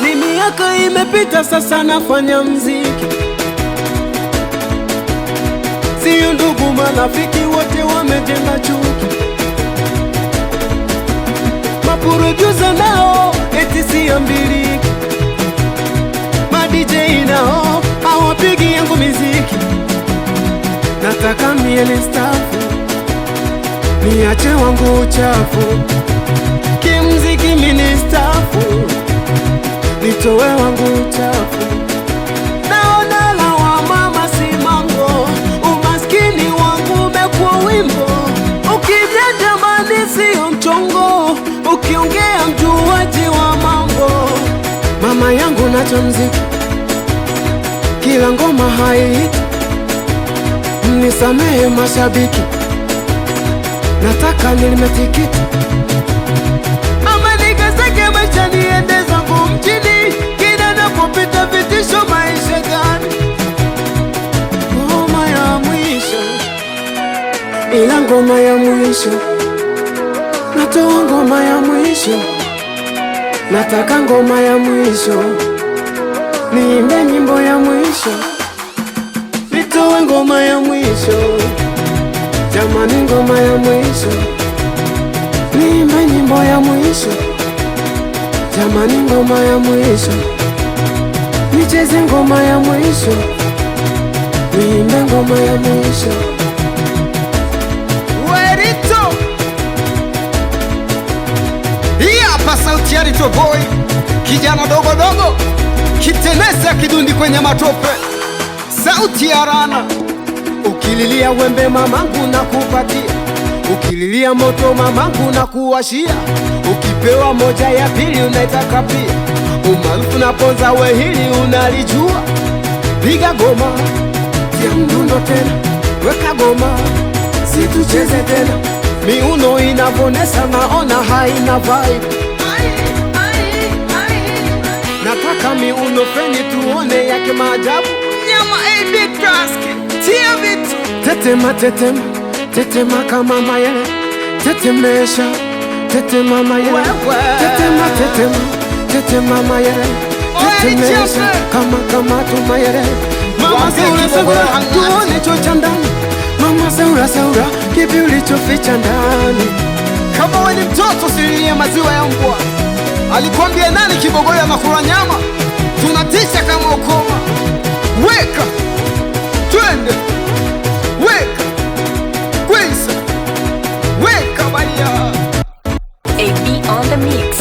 Ni miaka imepita sasa nafanya mziki, sio ndugu marafiki wote wamejenga chuki. Maproducer nao eti siambiliki, ma DJ nao hawapigi yangu miziki. Nataka miele stafu, niache wangu uchafu, kimziki mini stafu, nitowe wangu uchafu. Naona lawama si mango, umaskini wangu umekuwa wimbo. Ukimya jamani sio mchongo, ukiongea mjuaji wa mambo. Mama yangu nacho mziki, kila ngoma haihiti, mnisamehe mashabiki, nataka nilime tikiti ama nikasake maisha niende zangu mjini. Kila napopita vitisho maisha gani, ngoma ya mwisho, ila ngoma ya mwisho, natoa ngoma ya mwisho, nataka ngoma ya mwisho, niimbe nyimbo ya mwisho, nitoe ngoma ya mwisho, jamani ngoma ya mwisho, niimbe nyimbo ya mwisho, jamani ngoma ya mwisho, nicheze ngoma ya mwisho, niimbe ngoma ya mwisho. Werito, hii hapa sauti ya Rito Boy, kijana dogo dogo, kitenesa kidundi kwenye matope, sauti ya Rana. Ukililia wembe mamangu na kupatia, ukililia moto mamangu na kuwashia, ukipewa moja ya pili unaitaka pia, umaarufu na ponza we hili unalijua. Piga goma, tia mdundo tena, weka goma, situcheze tena, miuno inavonesa naona haina vibe. Nataka miuno feni tuone yake maajabu. Nyama AB Task, tia vitu. Tetema, tetema, tetema kama mayele, tetemesha, tetema mayele, tetema, tetema, tetema mayele, tetemesha kama tu mayele. Mama seura seura, tuone chocha ndani. Mama seura seura, kipi ulichoficha ndani? Kama wewe ni mtoto usilie maziwa ya mbwa. Alikwambia nani kibogoyo anakula nyama? Tunatisha kama ukoma. Weka, twende, weka, kwisa, weka baya. AB on the mix.